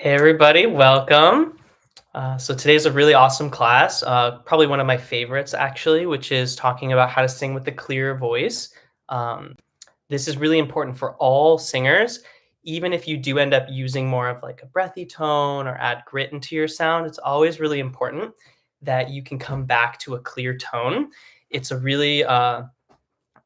Hey everybody, welcome. So today's a really awesome class, probably one of my favorites actually, which is talking about how to sing with a clear voice. Um, this is really important for all singers, even if you do end up using more of like a breathy tone or add grit into your sound. It's always really important that you can come back to a clear tone. It's a really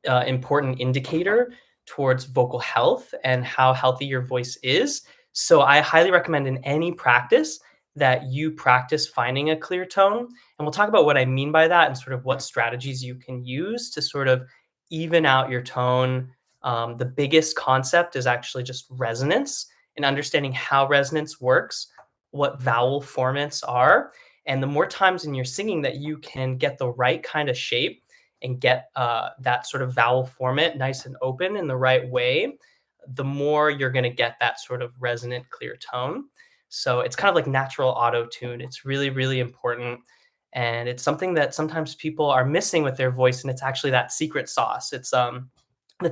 important indicator towards vocal health and how healthy your voice is. So I highly recommend in any practice that you practice finding a clear tone. And we'll talk about what I mean by that and sort of what strategies you can use to sort of even out your tone. The biggest concept is actually just resonance and understanding how resonance works, what vowel formants are. And the more times in your singing that you can get the right kind of shape and get that sort of vowel format nice and open in the right way, the more you're going to get that sort of resonant, clear tone. So it's kind of like natural auto tune. It's really, really important. And it's something that sometimes people are missing with their voice. And it's actually that secret sauce. It's the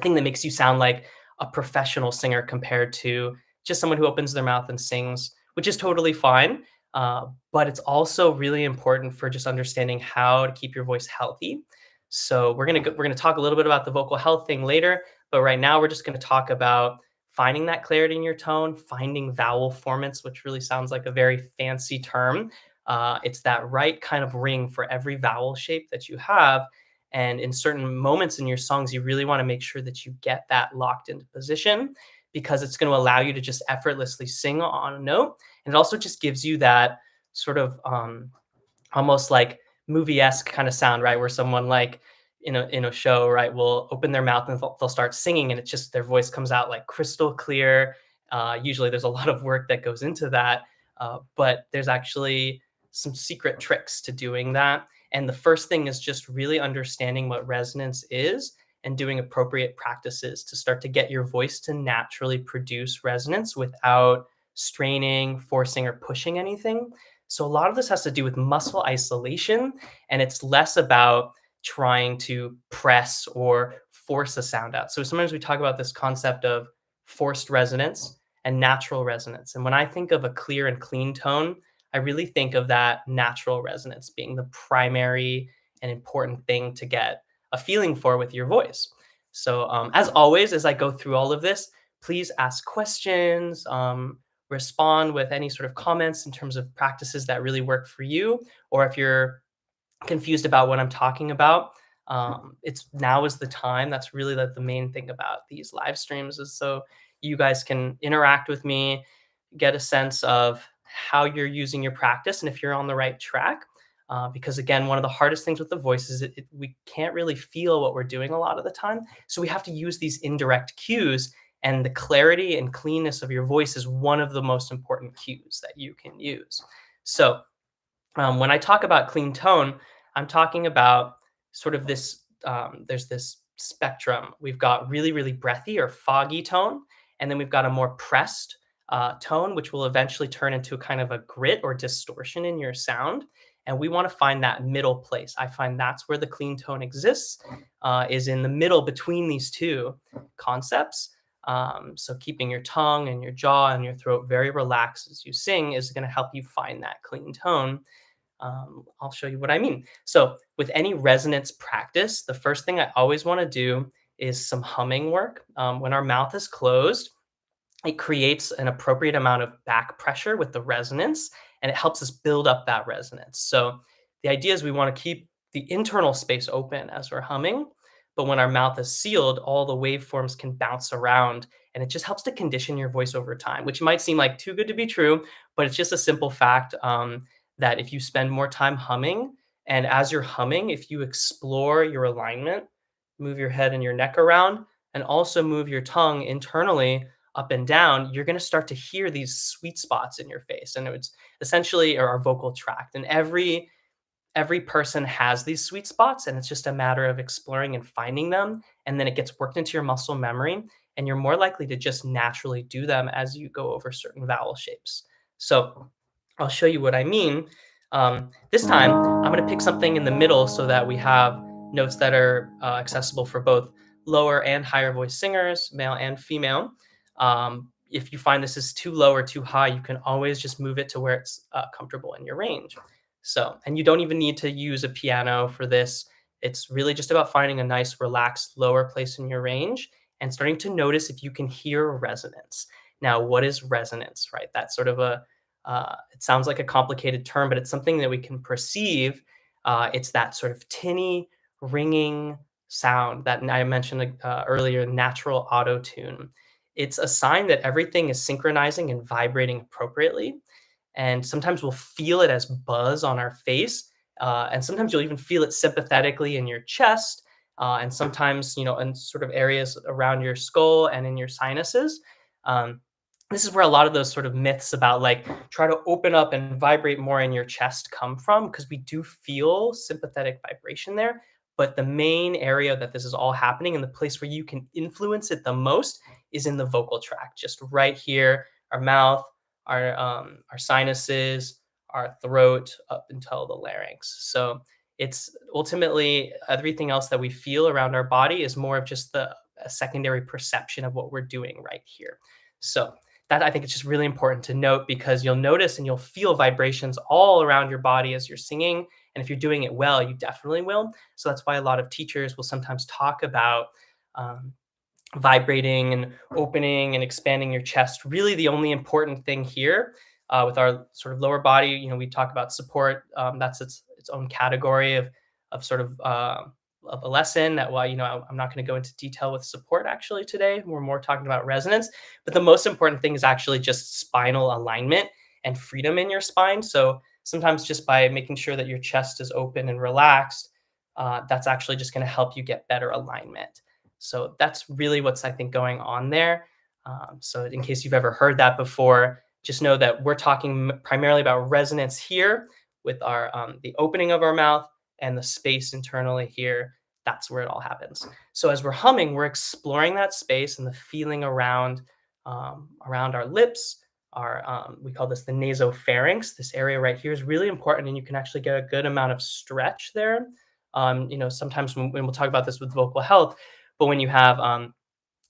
thing that makes you sound like a professional singer compared to just someone who opens their mouth and sings, which is totally fine. But it's also really important for just understanding how to keep your voice healthy. So we're gonna talk a little bit about the vocal health thing later, but right now we're just gonna talk about finding that clarity in your tone, finding vowel formants, which really sounds like a very fancy term. It's that right kind of ring for every vowel shape that you have. And in certain moments in your songs, you really want to make sure that you get that locked into position because it's going to allow you to just effortlessly sing on a note. And it also just gives you that sort of almost like movie-esque kind of sound, right? Where someone like in a show, right, will open their mouth and they'll start singing, and it's just their voice comes out like crystal clear. Usually, there's a lot of work that goes into that, but there's actually some secret tricks to doing that. And the first thing is just really understanding what resonance is and doing appropriate practices to start to get your voice to naturally produce resonance without straining, forcing, or pushing anything. So a lot of this has to do with muscle isolation, and it's less about trying to press or force a sound out. So sometimes we talk about this concept of forced resonance and natural resonance. And when I think of a clear and clean tone, I really think of that natural resonance being the primary and important thing to get a feeling for with your voice. So, as always, as I go through all of this, please ask questions, respond with any sort of comments in terms of practices that really work for you, or if you're confused about what I'm talking about, it's now is the time. That's really the main thing about these live streams is so you guys can interact with me, get a sense of how you're using your practice and if you're on the right track. Because again, one of the hardest things with the voice is we can't really feel what we're doing a lot of the time. So we have to use these indirect cues, and the clarity and cleanness of your voice is one of the most important cues that you can use. So when I talk about clean tone, I'm talking about sort of this. There's this spectrum. We've got really, really breathy or foggy tone, and then we've got a more pressed tone, which will eventually turn into a kind of a grit or distortion in your sound. And we want to find that middle place. I find that's where the clean tone exists, is in the middle between these two concepts. So keeping your tongue and your jaw and your throat very relaxed as you sing is going to help you find that clean tone. I'll show you what I mean. So with any resonance practice, the first thing I always want to do is some humming work. When our mouth is closed, it creates an appropriate amount of back pressure with the resonance, and it helps us build up that resonance. So the idea is we want to keep the internal space open as we're humming, but when our mouth is sealed, all the waveforms can bounce around, and it just helps to condition your voice over time, which might seem like too good to be true, but it's just a simple fact that if you spend more time humming, and as you're humming, if you explore your alignment, move your head and your neck around, and also move your tongue internally up and down, you're going to start to hear these sweet spots in your face, and it's essentially our vocal tract. And every person has these sweet spots, and it's just a matter of exploring and finding them, and then it gets worked into your muscle memory, and you're more likely to just naturally do them as you go over certain vowel shapes. So I'll show you what I mean. This time I'm going to pick something in the middle so that we have notes that are accessible for both lower and higher voice singers, male and female. if you find this is too low or too high, you can always just move it to where it's comfortable in your range. So, and you don't even need to use a piano for this. It's really just about finding a nice, relaxed, lower place in your range and starting to notice if you can hear resonance. Now, what is resonance, right? That's sort of it sounds like a complicated term, but it's something that we can perceive. It's that sort of tinny, ringing sound that I mentioned earlier, natural auto tune. It's a sign that everything is synchronizing and vibrating appropriately. And sometimes we'll feel it as buzz on our face. And sometimes you'll even feel it sympathetically in your chest. And sometimes, in sort of areas around your skull and in your sinuses. Um, this is where a lot of those sort of myths about like try to open up and vibrate more in your chest come from, because we do feel sympathetic vibration there. But the main area that this is all happening and the place where you can influence it the most is in the vocal tract, just right here, our mouth, our sinuses, our throat, up until the larynx. So it's ultimately everything else that we feel around our body is more of just the a secondary perception of what we're doing right here. So that I think it's just really important to note, because you'll notice and you'll feel vibrations all around your body as you're singing. And if you're doing it well, you definitely will. So that's why a lot of teachers will sometimes talk about um, vibrating and opening and expanding your chest. Really, the only important thing here with our sort of lower body, we talk about support. That's its own category of sort of a lesson. That why I'm not going to go into detail with support actually today. We're more talking about resonance, but the most important thing is actually just spinal alignment and freedom in your spine. So sometimes just by making sure that your chest is open and relaxed, that's actually just going to help you get better alignment. So that's really what's, I think, going on there. So in case you've ever heard that before, just know that we're talking primarily about resonance here with our the opening of our mouth and the space internally here. That's where it all happens. So as we're humming, we're exploring that space and the feeling around our lips. Our we call this the nasopharynx. This area right here is really important, and you can actually get a good amount of stretch there. Sometimes when we'll talk about this with vocal health, but when you have,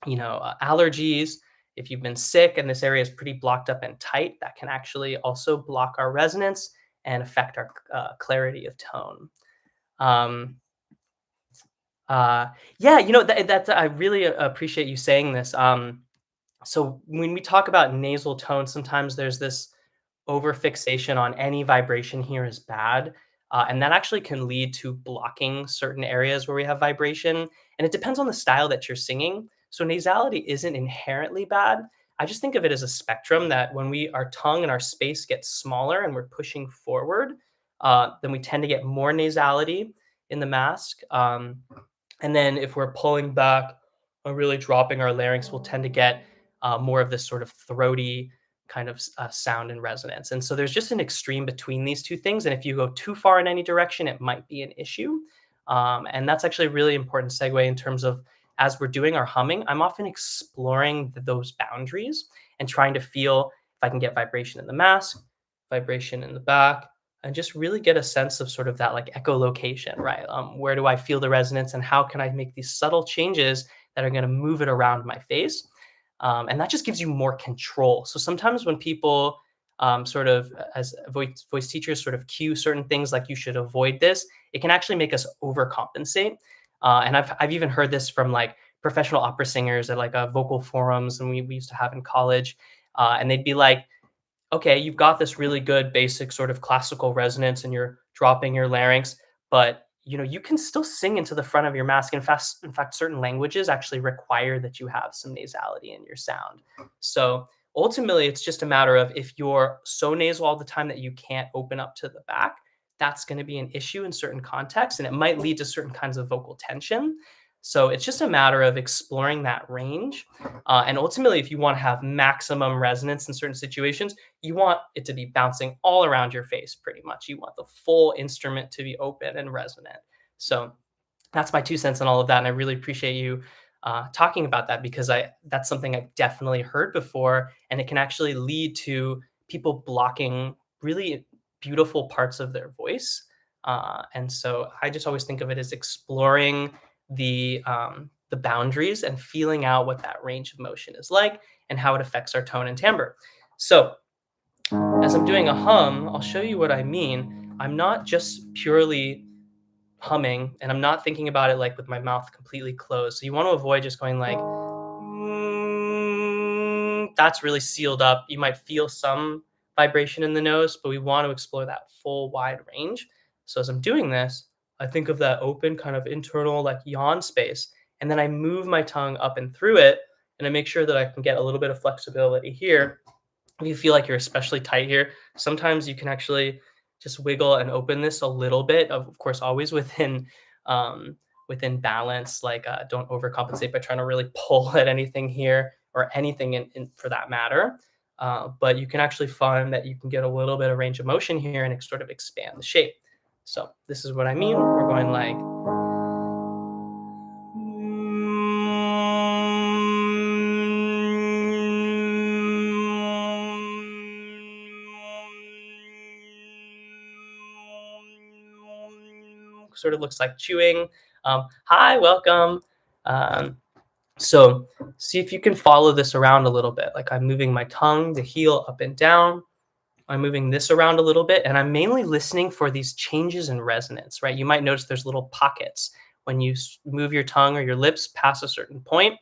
allergies, if you've been sick and this area is pretty blocked up and tight, that can actually also block our resonance and affect our clarity of tone. Um, uh, yeah, that's I really appreciate you saying this. So when we talk about nasal tone, sometimes there's this over fixation on any vibration here is bad. And that actually can lead to blocking certain areas where we have vibration. And it depends on the style that you're singing. So nasality isn't inherently bad. I just think of it as a spectrum that when our tongue and our space gets smaller and we're pushing forward, then we tend to get more nasality in the mask. And then if we're pulling back or really dropping our larynx, we'll tend to get more of this sort of throaty kind of sound and resonance. And so there's just an extreme between these two things. And if you go too far in any direction, it might be an issue. And that's actually a really important segue in terms of as we're doing our humming, I'm often exploring those boundaries and trying to feel if I can get vibration in the mask, vibration in the back, and just really get a sense of sort of that like echolocation, right? Where do I feel the resonance and how can I make these subtle changes that are going to move it around my face? And that just gives you more control. So sometimes when people sort of, as voice teachers, sort of cue certain things like you should avoid this, it can actually make us overcompensate. And I've even heard this from like professional opera singers at like vocal forums, and we used to have in college, and they'd be like, okay, you've got this really good basic sort of classical resonance and you're dropping your larynx, but you can still sing into the front of your mask. In fact, certain languages actually require that you have some nasality in your sound. So ultimately, it's just a matter of if you're so nasal all the time that you can't open up to the back, that's going to be an issue in certain contexts, and it might lead to certain kinds of vocal tension. So it's just a matter of exploring that range. And ultimately, if you want to have maximum resonance in certain situations, you want it to be bouncing all around your face pretty much. You want the full instrument to be open and resonant. So that's my 2 cents on all of that, and I really appreciate you talking about that, because that's something I've definitely heard before, and it can actually lead to people blocking really beautiful parts of their voice. And so I just always think of it as exploring the boundaries and feeling out what that range of motion is like and how it affects our tone and timbre. So as I'm doing a hum, I'll show you what I mean. I'm not just purely humming and I'm not thinking about it like with my mouth completely closed. So you want to avoid just going like, that's really sealed up. You might feel some vibration in the nose, but we want to explore that full wide range. So as I'm doing this, I think of that open kind of internal like yawn space. And then I move my tongue up and through it. And I make sure that I can get a little bit of flexibility here. If you feel like you're especially tight here, sometimes you can actually just wiggle and open this a little bit. Of course, always um, within balance. Like don't overcompensate by trying to really pull at anything here or anything for that matter. But you can actually find that you can get a little bit of range of motion here and sort of expand the shape. So this is what I mean. We're going like. Sort of looks like chewing. Hi, welcome. Um, so see if you can follow this around a little bit. Like I'm moving my tongue, the heel up and down. I'm moving this around a little bit, and I'm mainly listening for these changes in resonance, right? You might notice there's little pockets when you move your tongue or your lips past a certain point.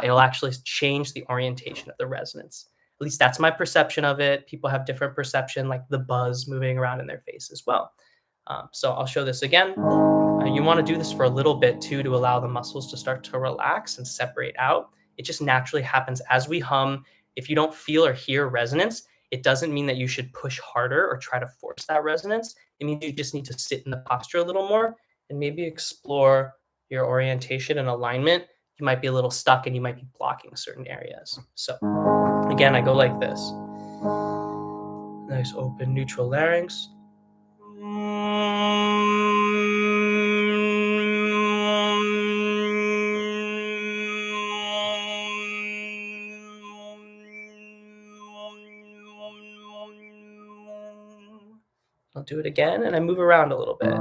It'll actually change the orientation of the resonance. At least that's my perception of it. People have different perception, like the buzz moving around in their face as well. So I'll show this again. You want to do this for a little bit too to allow the muscles to start to relax and separate out. It just naturally happens as we hum. If you don't feel or hear resonance, it doesn't mean that you should push harder or try to force that resonance. It means you just need to sit in the posture a little more and maybe explore your orientation and alignment. You might be a little stuck and you might be blocking certain areas. So again, I go like this. Nice open neutral larynx. I'll do it again and I move around a little bit.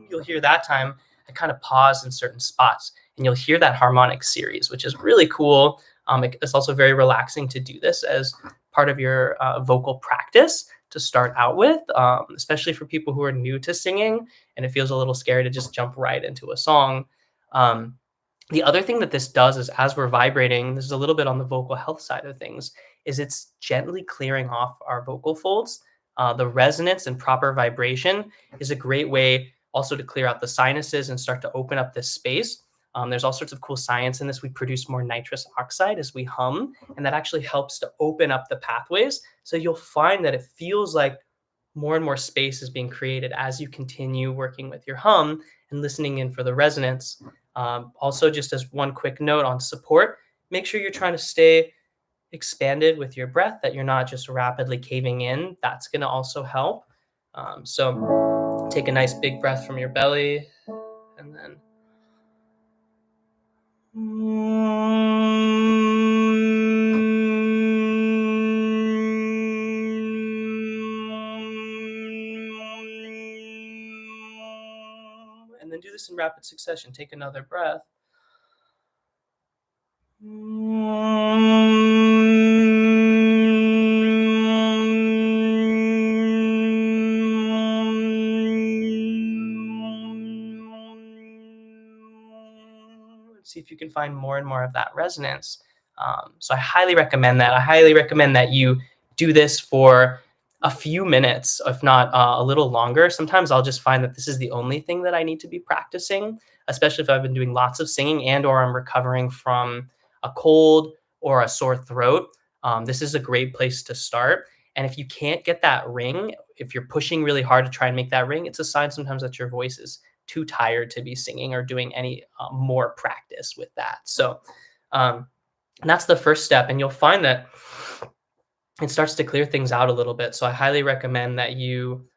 You'll hear that time I kind of pause in certain spots and you'll hear that harmonic series, which is really cool. It's also very relaxing to do this as part of your vocal practice to start out with, especially for people who are new to singing and it feels a little scary to just jump right into a song. Um, the other thing that this does is as we're vibrating, this is a little bit on the vocal health side of things, is it's gently clearing off our vocal folds. The resonance and proper vibration is a great way also to clear out the sinuses and start to open up this space. There's all sorts of cool science in this. We produce more nitrous oxide as we hum, and that actually helps to open up the pathways. So you'll find that it feels like more and more space is being created as you continue working with your hum and listening in for the resonance. Also, just as one quick note on support, make sure you're trying to stay expanded with your breath, that you're not just rapidly caving in. That's going to also help. So take a nice big breath from your belly and then do this in rapid succession. Take another breath. See if you can find more and more of that resonance. So I highly recommend that. I highly recommend that you do this for a few minutes, if not a little longer. Sometimes I'll just find that this is the only thing that I need to be practicing, especially if I've been doing lots of singing and or I'm recovering from a cold or a sore throat. This is a great place to start. And if you can't get that ring, if you're pushing really hard to try and make that ring, it's a sign sometimes that your voice is too tired to be singing or doing any more practice with that. So that's the first step. And you'll find that it starts to clear things out a little bit. So I highly recommend that you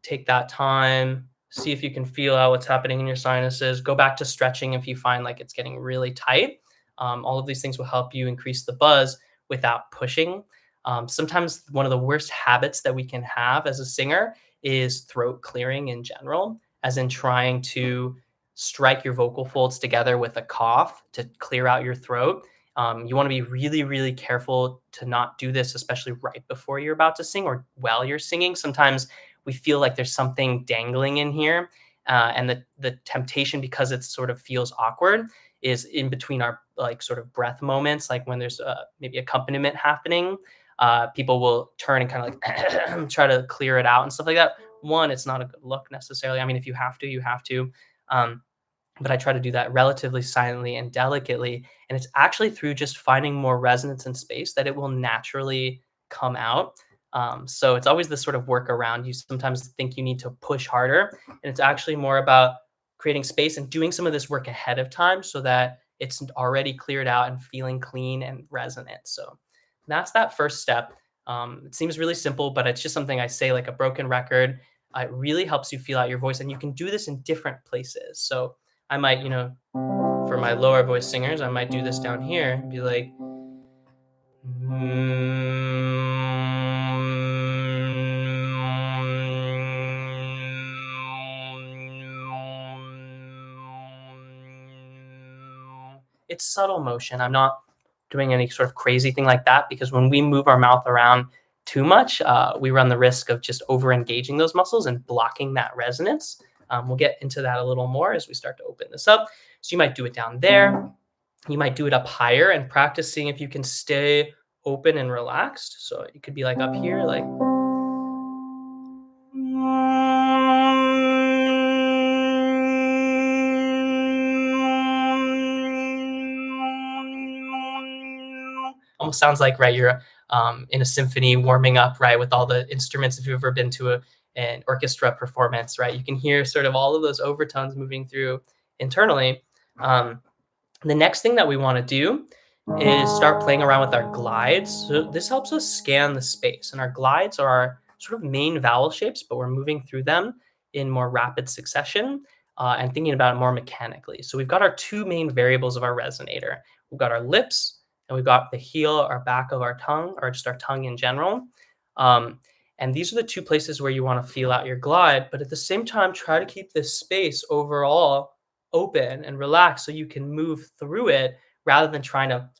take that time, See if you can feel out what's happening in your sinuses. Go back to stretching if you find like it's getting really tight. All of these things will help you increase the buzz without pushing. Sometimes one of the worst habits that we can have as a singer is throat clearing in general, as in trying to strike your vocal folds together with a cough to clear out your throat. You want to be really, really careful to not do this, especially right before you're about to sing or while you're singing. Sometimes we feel like there's something dangling in here. And the temptation, because it sort of feels awkward, is in between our like sort of breath moments, like when there's maybe accompaniment happening. People will turn and kind of like try to clear it out and stuff like that. One, it's not a good look necessarily. I mean, if you have to, you have to. Um, but I try to do that relatively silently and delicately. And it's actually through just finding more resonance and space that it will naturally come out. So it's always this sort of workaround. You sometimes think you need to push harder, and it's actually more about creating space and doing some of this work ahead of time so that it's already cleared out and feeling clean and resonant. So that's that first step. It seems really simple, but it's just something I say like a broken record. It really helps you feel out your voice, and you can do this in different places. So I might, for my lower voice singers, I might do this down here and be like, it's subtle motion. I'm not doing any sort of crazy thing like that, because when we move our mouth around too much, we run the risk of just over engaging those muscles and blocking that resonance. We'll get into that a little more as we start to open this up. So you might do it down there. You might do it up higher and practice seeing if you can stay open and relaxed. So it could be like up here, like. Almost sounds like, right, you're in a symphony warming up, right, with all the instruments. If you've ever been to an orchestra performance, right, you can hear sort of all of those overtones moving through internally. The next thing that we want to do is start playing around with our glides. So this helps us scan the space. And our glides are our sort of main vowel shapes, but we're moving through them in more rapid succession and thinking about it more mechanically. So we've got our two main variables of our resonator. We've got our lips and we've got the heel or back of our tongue, or just our tongue in general. And these are the two places where you want to feel out your glide, but at the same time, try to keep this space overall open and relaxed so you can move through it rather than trying to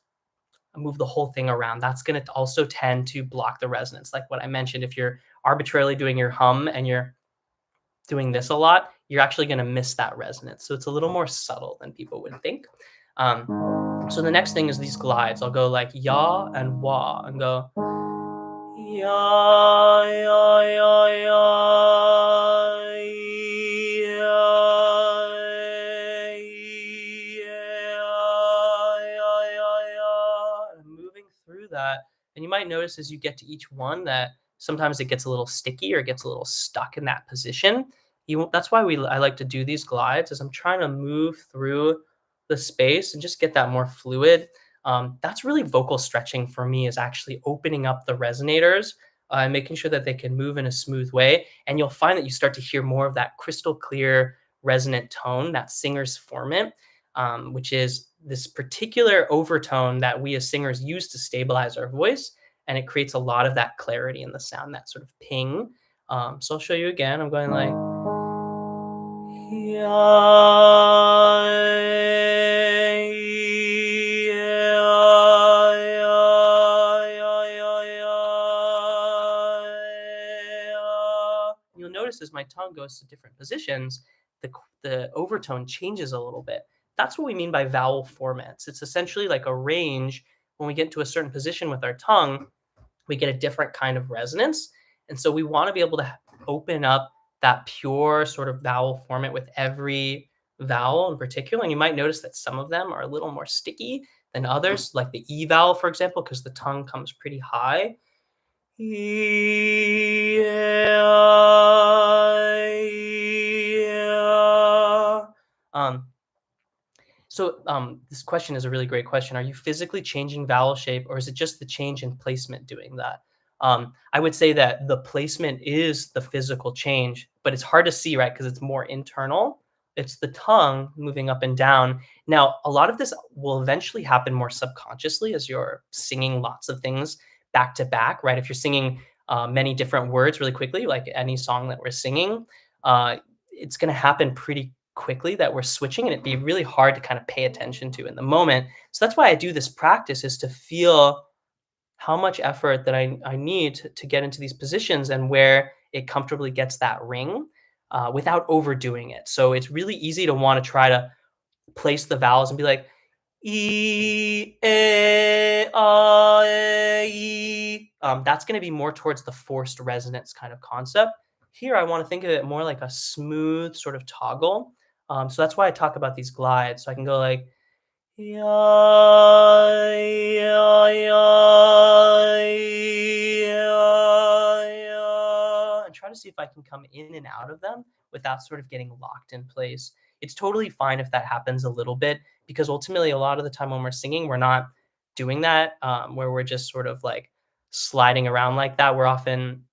move the whole thing around. That's going to also tend to block the resonance. Like what I mentioned, if you're arbitrarily doing your hum and you're doing this a lot, you're actually going to miss that resonance. So it's a little more subtle than people would think. So the next thing is these glides. I'll go like ya and wah and go ya, ya, ya, ya, through that. And you might notice as you get to each one that sometimes it gets a little sticky or it gets a little stuck in that position. That's why I like to do these glides, is I'm trying to move through the space and just get that more fluid. That's really vocal stretching for me, is actually opening up the resonators and making sure that they can move in a smooth way. And you'll find that you start to hear more of that crystal clear resonant tone, that singer's formant, which is this particular overtone that we as singers use to stabilize our voice. And it creates a lot of that clarity in the sound, that sort of ping. So I'll show you again. I'm going like, you'll notice as my tongue goes to different positions, the overtone changes a little bit. That's what we mean by vowel formants. It's essentially like a range. When we get to a certain position with our tongue, we get a different kind of resonance. And so we want to be able to open up that pure sort of vowel formant with every vowel in particular. And you might notice that some of them are a little more sticky than others, like the E vowel, for example, because the tongue comes pretty high. So this question is a really great question. Are you physically changing vowel shape, or is it just the change in placement doing that? I would say that the placement is the physical change, but it's hard to see, right? Because it's more internal. It's the tongue moving up and down. Now, a lot of this will eventually happen more subconsciously as you're singing lots of things back to back, right? If you're singing many different words really quickly, like any song that we're singing, it's going to happen pretty quickly that we're switching, and it'd be really hard to kind of pay attention to in the moment. So that's why I do this practice, is to feel how much effort that I need to get into these positions and where it comfortably gets that ring without overdoing it. So it's really easy to want to try to place the vowels and be like, E, E, I, E. That's going to be more towards the forced resonance kind of concept. Here, I want to think of it more like a smooth sort of toggle. So that's why I talk about these glides. So I can go like, yeah, yeah, yeah, yeah, yeah, and try to see if I can come in and out of them without sort of getting locked in place. It's totally fine if that happens a little bit, because ultimately, a lot of the time when we're singing, we're not doing that, where we're just sort of like sliding around like that. We're often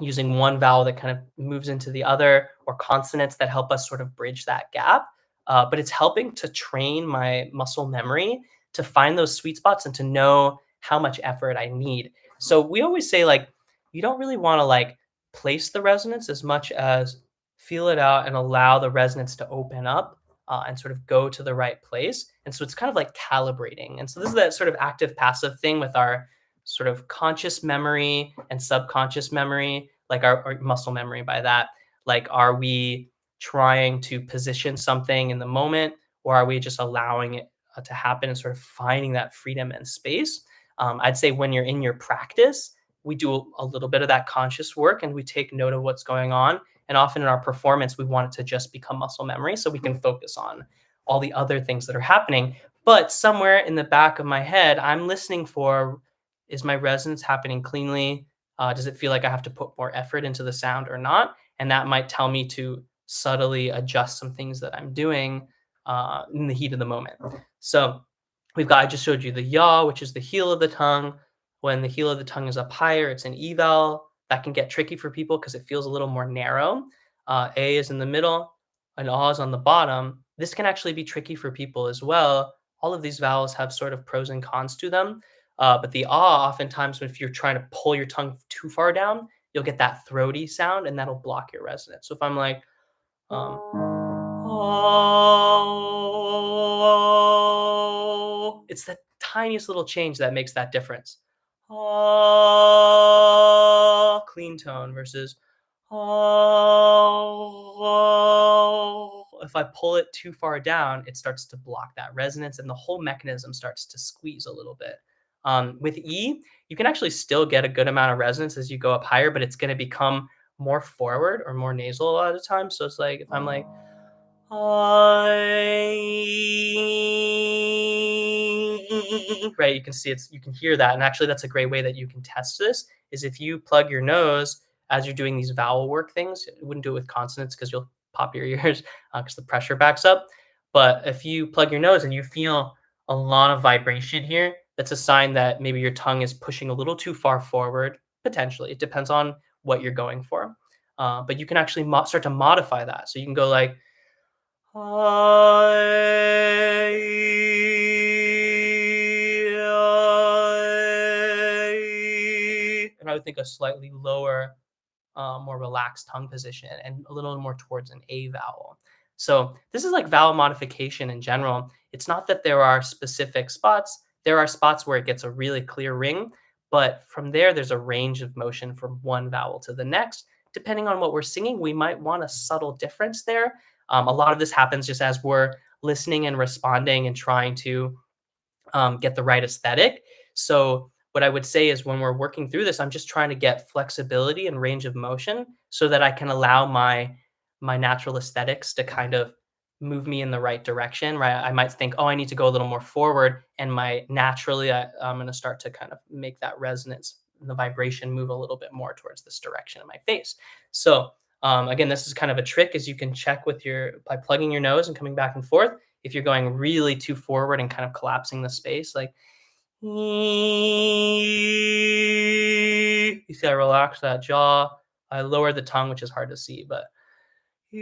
using one vowel that kind of moves into the other, or consonants that help us sort of bridge that gap. But it's helping to train my muscle memory to find those sweet spots and to know how much effort I need. So we always say, like, you don't really want to like place the resonance as much as feel it out and allow the resonance to open up and sort of go to the right place. And so it's kind of like calibrating. And so this is that sort of active passive thing with our sort of conscious memory and subconscious memory, like our muscle memory by that. Like, are we trying to position something in the moment, or are we just allowing it to happen and sort of finding that freedom and space? I'd say when you're in your practice, we do a little bit of that conscious work and we take note of what's going on. And often in our performance, we want it to just become muscle memory so we can focus on all the other things that are happening. But somewhere in the back of my head, I'm listening for, is my resonance happening cleanly? Does it feel like I have to put more effort into the sound or not? And that might tell me to subtly adjust some things that I'm doing in the heat of the moment. So I just showed you the yaw, which is the heel of the tongue. When the heel of the tongue is up higher, it's an E vowel. That can get tricky for people because it feels a little more narrow. A is in the middle, and A is on the bottom. This can actually be tricky for people as well. All of these vowels have sort of pros and cons to them. But the ah, oftentimes, if you're trying to pull your tongue too far down, you'll get that throaty sound, and that'll block your resonance. So if I'm like, oh, it's that tiniest little change that makes that difference. Oh, clean tone versus oh. If I pull it too far down, it starts to block that resonance, and the whole mechanism starts to squeeze a little bit. With E, you can actually still get a good amount of resonance as you go up higher, but it's going to become more forward or more nasal a lot of the time. So it's like if I'm like, right, you can see you can hear that. And actually, that's a great way that you can test this, is if you plug your nose as you're doing these vowel work things. You wouldn't do it with consonants because you'll pop your ears because the pressure backs up. But if you plug your nose and you feel a lot of vibration here, that's a sign that maybe your tongue is pushing a little too far forward, potentially. It depends on what you're going for. But you can actually start to modify that. So you can go like, and I would think a slightly lower, more relaxed tongue position and a little more towards an A vowel. So this is like vowel modification in general. It's not that there are specific spots. There are spots where it gets a really clear ring, but from there, there's a range of motion from one vowel to the next. Depending on what we're singing, we might want a subtle difference there. A lot of this happens just as we're listening and responding and trying to get the right aesthetic. So what I would say is when we're working through this, I'm just trying to get flexibility and range of motion so that I can allow my natural aesthetics to kind of move me in the right direction, right? I might think, oh, I need to go a little more forward, and I'm going to start to kind of make that resonance and the vibration move a little bit more towards this direction of my face. So again, this is kind of a trick, is you can check by plugging your nose and coming back and forth. If you're going really too forward and kind of collapsing the space, like, You see, I relax that jaw. I lower the tongue, which is hard to see, but and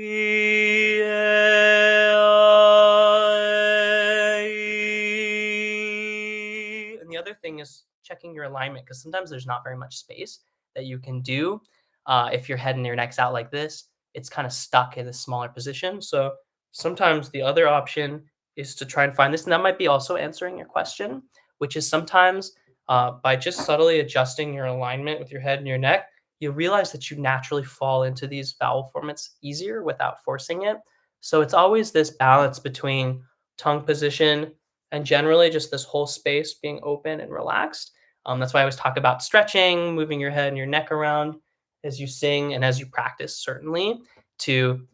the other thing is checking your alignment because sometimes there's not very much space that you can do. If your head and your neck's out like this, it's kind of stuck in a smaller position. So sometimes the other option is to try and find this, and that might be also answering your question, which is sometimes by just subtly adjusting your alignment with your head and your neck, you realize that you naturally fall into these vowel formats easier without forcing it. So it's always this balance between tongue position and generally just this whole space being open and relaxed. That's why I always talk about stretching, moving your head and your neck around as you sing and as you practice, certainly to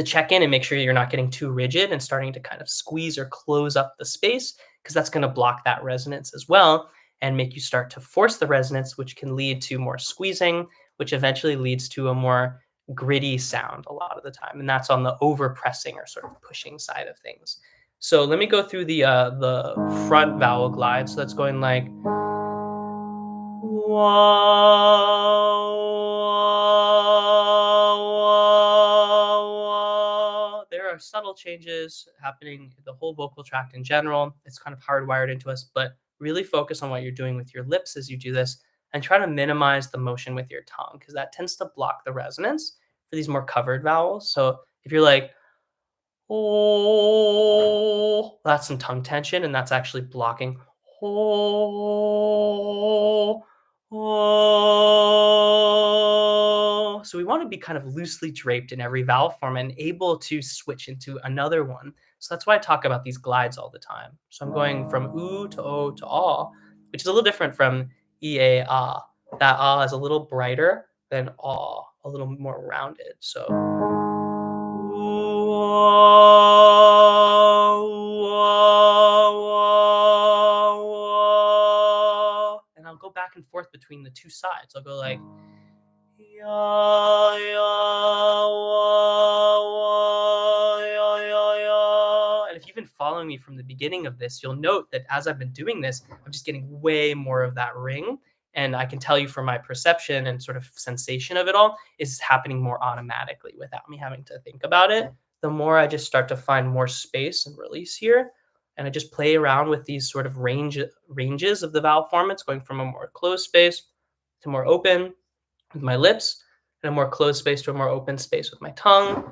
check in and make sure you're not getting too rigid and starting to kind of squeeze or close up the space because that's going to block that resonance as well and make you start to force the resonance, which can lead to more squeezing, which eventually leads to a more gritty sound a lot of the time. And that's on the over pressing or sort of pushing side of things. So let me go through the front vowel glide. So that's going like wah. There are subtle changes happening in the whole vocal tract in general. It's kind of hardwired into us, but really focus on what you're doing with your lips as you do this and try to minimize the motion with your tongue because that tends to block the resonance for these more covered vowels. So if you're like, oh, that's some tongue tension, and that's actually blocking. Oh, oh. So we want to be kind of loosely draped in every vowel form and able to switch into another one. So that's why I talk about these glides all the time. So I'm going from oo to o to ah, which is a little different from e a ah. That ah is a little brighter than ah, a little more rounded. So and I'll go back and forth between the two sides. I'll go like ya, ya, wah, ya, ya, ya. And if you've been following me from the beginning of this, you'll note that as I've been doing this, I'm just getting way more of that ring. And I can tell you from my perception and sort of sensation of it all is happening more automatically without me having to think about it. The more I just start to find more space and release here, and I just play around with these sort of ranges of the vowel formats, going from a more closed space to more open with my lips, and a more closed space to a more open space with my tongue,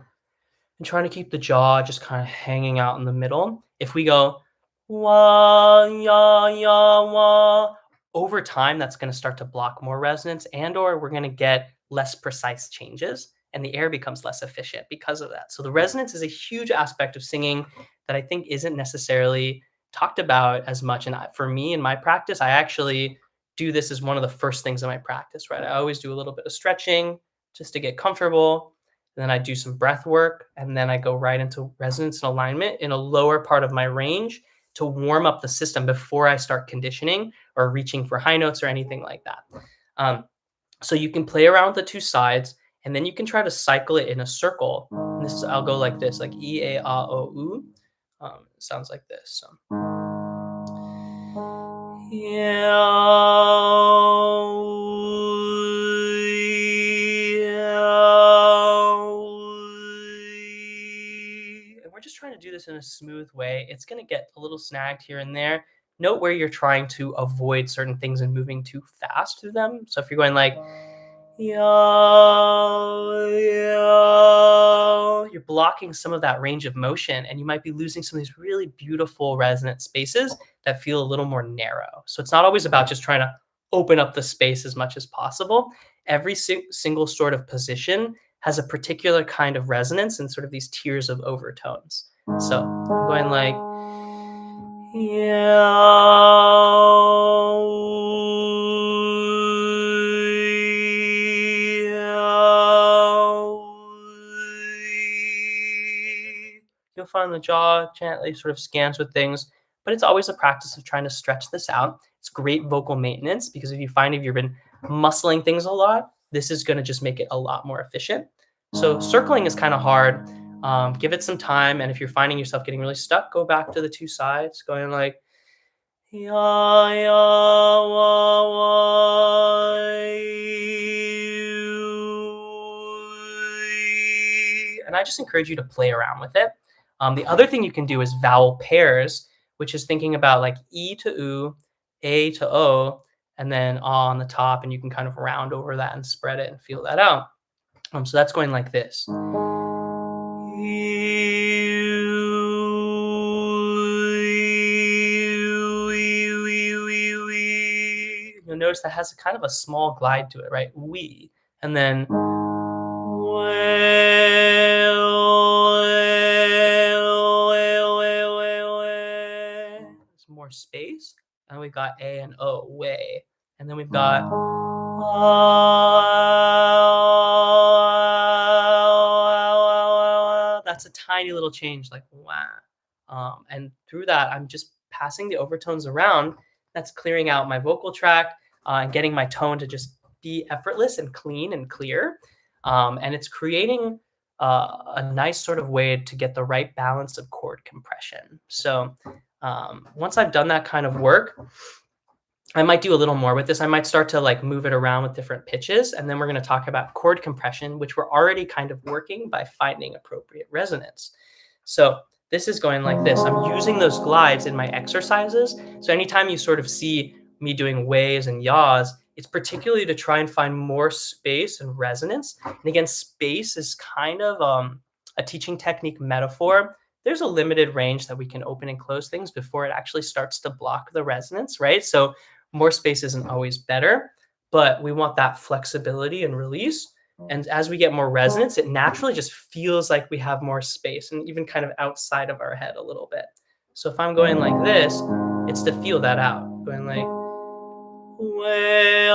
and trying to keep the jaw just kind of hanging out in the middle. If we go wah ya ya wah, over time that's going to start to block more resonance, and or we're going to get less precise changes and the air becomes less efficient because of that. So the resonance is a huge aspect of singing that I think isn't necessarily talked about as much. And for me in my practice, I actually do this as one of the first things in my practice, right? I always do a little bit of stretching just to get comfortable. And then I do some breath work, and then I go right into resonance and alignment in a lower part of my range to warm up the system before I start conditioning or reaching for high notes or anything like that. Um, so you can play around with the two sides, and then you can try to cycle it in a circle. And this is I'll go like this, like e a a o u. It sounds like this. So. And we're just trying to do this in a smooth way. It's going to get a little snagged here and there. Note where you're trying to avoid certain things and moving too fast through them. So if you're going like, you're blocking some of that range of motion, and you might be losing some of these really beautiful resonant spaces that feel a little more narrow. So it's not always about just trying to open up the space as much as possible. Every single sort of position has a particular kind of resonance and sort of these tiers of overtones. So I'm going like, you'll find the jaw gently sort of scans with things, but it's always a practice of trying to stretch this out. It's great vocal maintenance because if you've been muscling things a lot, this is going to just make it a lot more efficient. So circling is kind of hard. Give it some time, and if you're finding yourself getting really stuck, go back to the two sides, going like, ya, ya, wa, wa, and I just encourage you to play around with it. The other thing you can do is vowel pairs, which is thinking about like E to U, A to O, and then A on the top, and you can kind of round over that and spread it and feel that out. So that's going like this. You'll notice that has a kind of a small glide to it, right? We. And then there's more space. And we've got A and O, way. And then we've got that's a tiny little change, like wow. And through that, I'm just passing the overtones around. That's clearing out my vocal tract and getting my tone to just be effortless and clean and clear. And it's creating a nice sort of way to get the right balance of chord compression. So once I've done that kind of work, I might do a little more with this. I might start to like move it around with different pitches. And then we're going to talk about chord compression, which we're already kind of working by finding appropriate resonance. So this is going like this. I'm using those glides in my exercises. So anytime you sort of see me doing ways and yaws, it's particularly to try and find more space and resonance. And again, space is kind of a teaching technique metaphor. There's a limited range that we can open and close things before it actually starts to block the resonance, right? So more space isn't always better, but we want that flexibility and release. And as we get more resonance, it naturally just feels like we have more space and even kind of outside of our head a little bit. So if I'm going like this, it's to feel that out. Going like, way,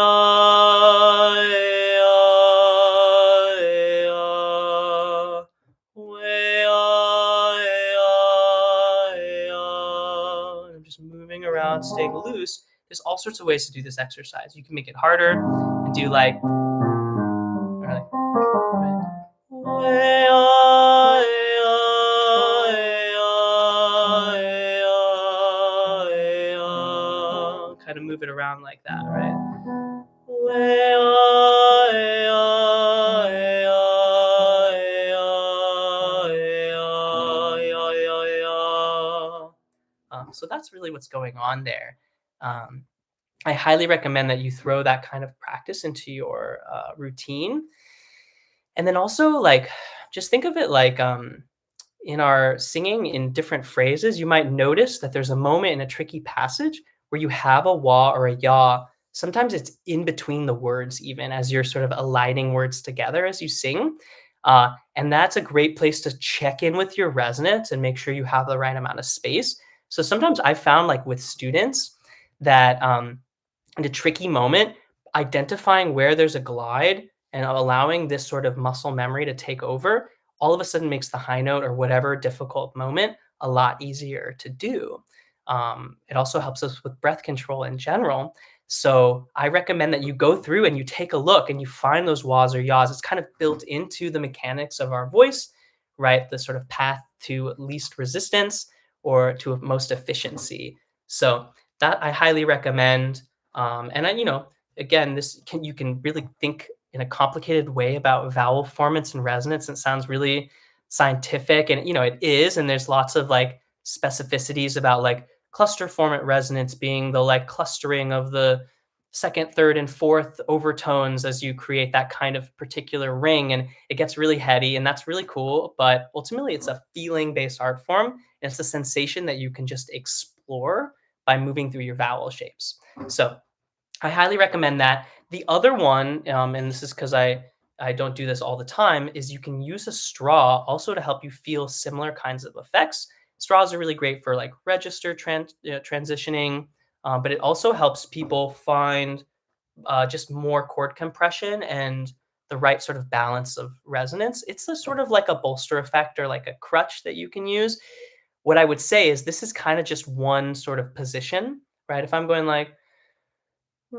I'm just moving around, staying loose. There's all sorts of ways to do this exercise. You can make it harder and do like, or like kind of move it around like that, right? So that's really what's going on there. Um, I highly recommend that you throw that kind of practice into your routine. And then also, like, just think of it like in our singing in different phrases, you might notice that there's a moment in a tricky passage where you have a wah or a yaw. Sometimes it's in between the words, even as you're sort of aligning words together as you sing. And that's a great place to check in with your resonance and make sure you have the right amount of space. So sometimes I found, like with students, that in a tricky moment, identifying where there's a glide and allowing this sort of muscle memory to take over all of a sudden makes the high note or whatever difficult moment a lot easier to do. It also helps us with breath control in general. So I recommend that you go through and you take a look and you find those wahs or yaws. It's kind of built into the mechanics of our voice, right? The sort of path to least resistance or to most efficiency. So that I highly recommend. And I, again, you can really think in a complicated way about vowel formants and resonance. It sounds really scientific, and it is. And there's lots of like specificities about like cluster formant resonance being the like clustering of the second, third, and fourth overtones as you create that kind of particular ring. And it gets really heady, and that's really cool. But ultimately, it's a feeling-based art form, and it's a sensation that you can just explore by moving through your vowel shapes. So I highly recommend that. The other one, and this is because I don't do this all the time, is you can use a straw also to help you feel similar kinds of effects. Straws are really great for like register transitioning, but it also helps people find just more chord compression and the right sort of balance of resonance. It's a sort of like a bolster effect or like a crutch that you can use. What I would say is this is kind of just one sort of position, right? If I'm going like, I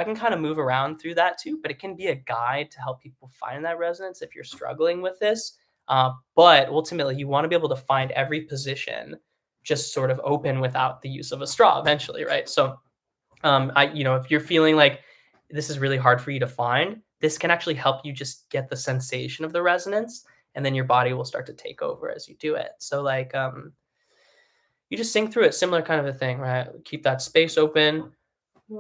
can kind of move around through that too, but it can be a guide to help people find that resonance if you're struggling with this. But ultimately, you want to be able to find every position just sort of open without the use of a straw eventually, right? So if you're feeling like this is really hard for you to find, this can actually help you just get the sensation of the resonance, and then your body will start to take over as you do it. So like you just sing through it, similar kind of a thing, right? Keep that space open. And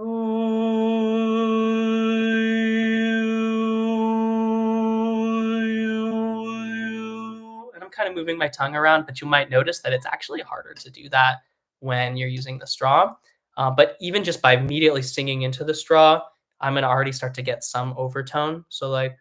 I'm kind of moving my tongue around, but you might notice that it's actually harder to do that when you're using the straw. But even just by immediately singing into the straw, I'm going to already start to get some overtone. So, like,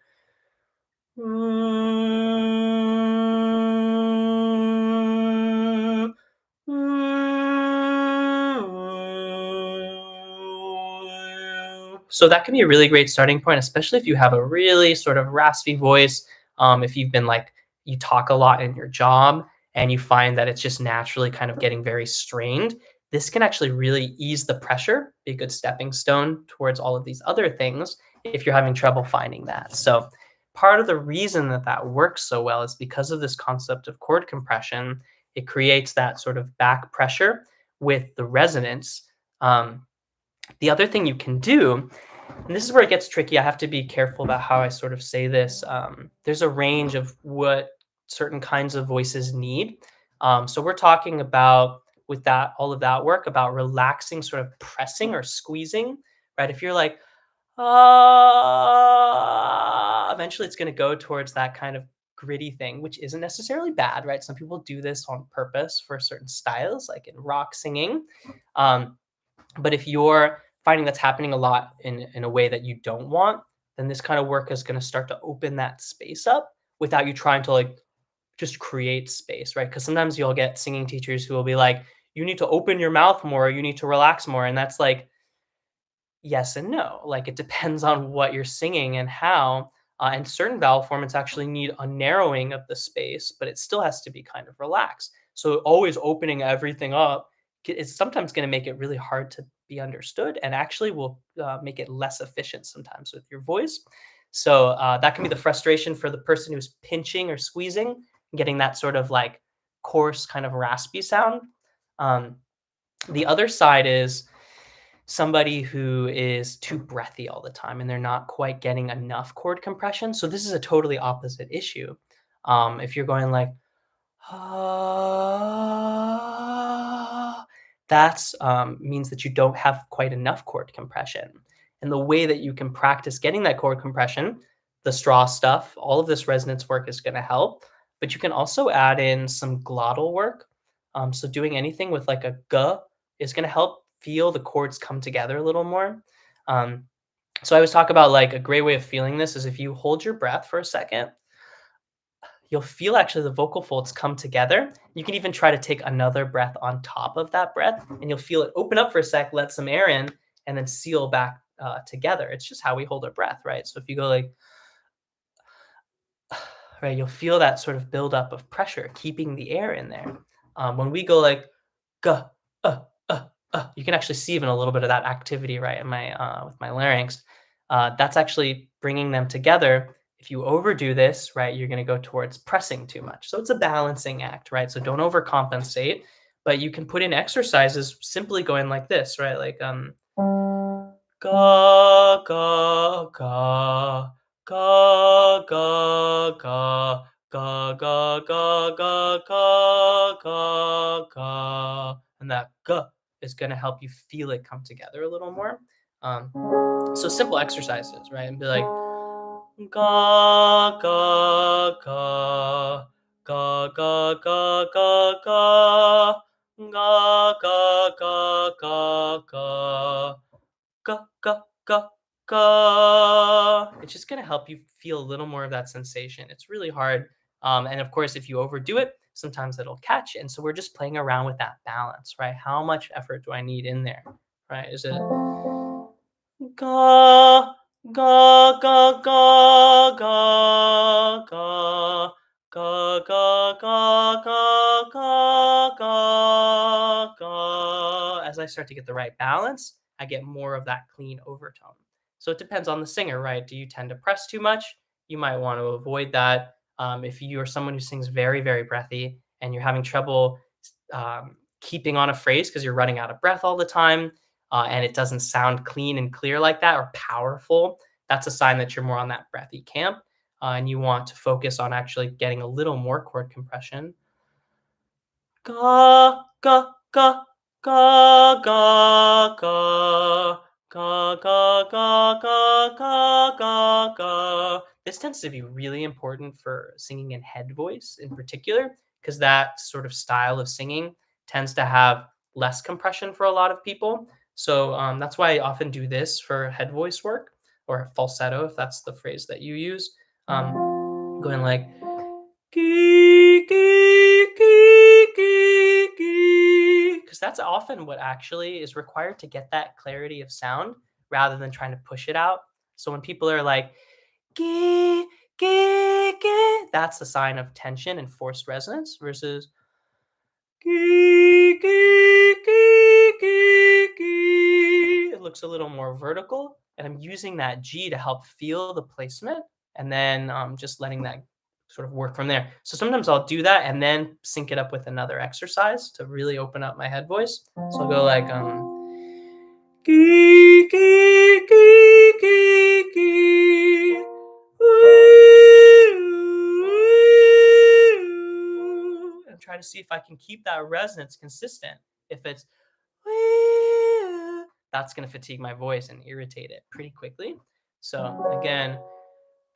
so that can be a really great starting point, especially if you have a really sort of raspy voice. If you've been like, you talk a lot in your job and you find that it's just naturally kind of getting very strained, this can actually really ease the pressure, be a good stepping stone towards all of these other things if you're having trouble finding that. So, part of the reason that that works so well is because of this concept of chord compression. It creates that sort of back pressure with the resonance. Um, the other thing you can do, and this is where it gets tricky. I have to be careful about how I sort of say this. There's a range of what certain kinds of voices need. So we're talking about with that all of that work about relaxing, sort of pressing or squeezing, right? If you're like, eventually it's going to go towards that kind of gritty thing, which isn't necessarily bad, right? Some people do this on purpose for certain styles, like in rock singing. Um, but if you're finding that's happening a lot in a way that you don't want, then this kind of work is going to start to open that space up without you trying to like just create space, right? Because sometimes you'll get singing teachers who will be like, you need to open your mouth more, you need to relax more. And that's like, yes and no. Like it depends on what you're singing and how. And certain vowel formats actually need a narrowing of the space, but it still has to be kind of relaxed. So always opening everything up is sometimes going to make it really hard to be understood, and actually will make it less efficient sometimes with your voice. So that can be the frustration for the person who's pinching or squeezing, getting that sort of like coarse kind of raspy sound. Um, the other side is somebody who is too breathy all the time and they're not quite getting enough chord compression. So this is a totally opposite issue. If you're going like, ah, that's means that you don't have quite enough chord compression. And the way that you can practice getting that chord compression, the straw stuff, all of this resonance work is going to help. But you can also add in some glottal work. So doing anything with like a g is going to help feel the chords come together a little more. Um, so I always talk about like a great way of feeling this is if you hold your breath for a second, you'll feel actually the vocal folds come together. You can even try to take another breath on top of that breath, and you'll feel it open up for a sec, let some air in, and then seal back together. It's just how we hold our breath, right? So if you go like, right, you'll feel that sort of buildup of pressure, keeping the air in there. When we go like, Guh, you can actually see even a little bit of that activity, right, in my with my larynx. That's actually bringing them together. If you overdo this, right, you're going to go towards pressing too much. So it's a balancing act, right? So don't overcompensate, but you can put in exercises simply going like this, right? Like ga ga ga ga ga ga ga ga ga ga ga ga ga, and that g is going to help you feel it come together a little more. Um, so simple exercises, right? And be like ga ga ga ga ga ga ga ga ga ga ga ga ga ga ga ga ga. It's just gonna help you feel a little more of that sensation. It's really hard, and of course, if you overdo it, sometimes it'll catch. And so we're just playing around with that balance, right? How much effort do I need in there, right? Is it ga ga ga ga ga ga ga ga ga ga ga ga ga. As I start to get the right balance, I get more of that clean overtone. So it depends on the singer, right? Do you tend to press too much? You might want to avoid that. If you are someone who sings very, very breathy and you're having trouble keeping on a phrase because you're running out of breath all the time, and it doesn't sound clean and clear like that or powerful, that's a sign that you're more on that breathy camp. And you want to focus on actually getting a little more chord compression. Ga, ga, ga, ga, ga, ga, ga, ga, ga, ga, ga, ga, ga. This tends to be really important for singing in head voice in particular, because that sort of style of singing tends to have less compression for a lot of people. So that's why I often do this for head voice work or falsetto, if that's the phrase that you use. Going like because that's often what actually is required to get that clarity of sound rather than trying to push it out. So when people are like, "Gee, gee, gee," that's a sign of tension and forced resonance versus "gee, gee, gee, gee, gee." It looks a little more vertical, and I'm using that G to help feel the placement, and then just letting that sort of work from there. So sometimes I'll do that and then sync it up with another exercise to really open up my head voice. So I'll go like "gee, gee, gee, gee, gee. Ooh," and try to see if I can keep that resonance consistent. If it's "ooh," that's going to fatigue my voice and irritate it pretty quickly. So again,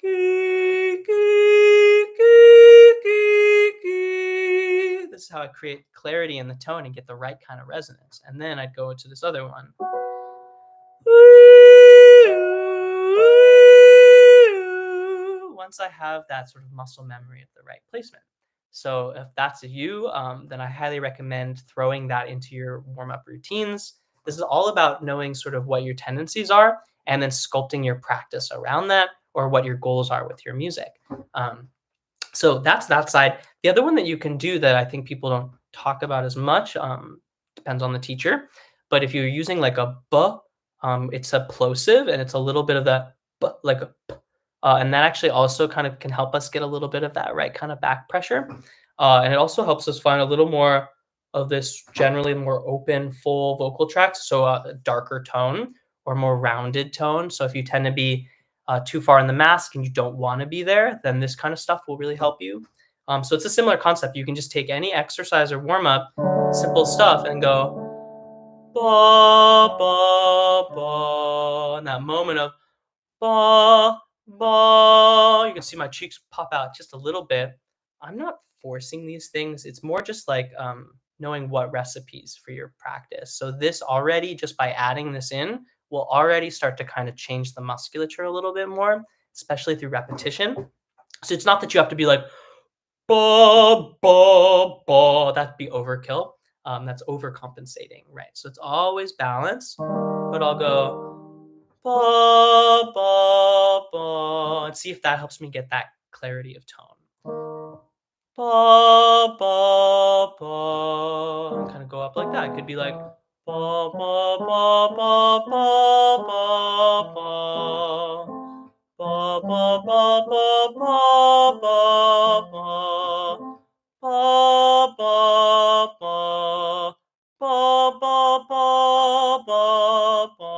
"gee, gee, gee, gee, gee." This is how I create clarity in the tone and get the right kind of resonance. And then I'd go to this other one. Once I have that sort of muscle memory of the right placement. So if that's you, then I highly recommend throwing that into your warm-up routines. This is all about knowing sort of what your tendencies are and then sculpting your practice around that or what your goals are with your music. Um, so that's that side. The other one that you can do that I think people don't talk about as much, depends on the teacher, but if you're using like a b, it's a plosive and it's a little bit of that b, like a p, and that actually also kind of can help us get a little bit of that right kind of back pressure, and it also helps us find a little more of this generally more open, full vocal tracts, so a darker tone or more rounded tone. So if you tend to be too far in the mask and you don't want to be there, then this kind of stuff will really help you. So it's a similar concept. You can just take any exercise or warm up, simple stuff, and go ba ba ba. In that moment of ba ba, you can see my cheeks pop out just a little bit. I'm not forcing these things. It's more just like knowing what recipes for your practice. So this already, just by adding this in, will already start to kind of change the musculature a little bit more, especially through repetition. So it's not that you have to be like ba ba ba. That'd be overkill. That's overcompensating, right? So it's always balanced. But I'll go ba ba ba and see if that helps me get that clarity of tone. Ba ba ba. And kind of go up like that. It could be like ba ba ba ba ba ba ba. Ba ba ba ba ba ba ba. Ba ba ba. Ba ba ba ba ba.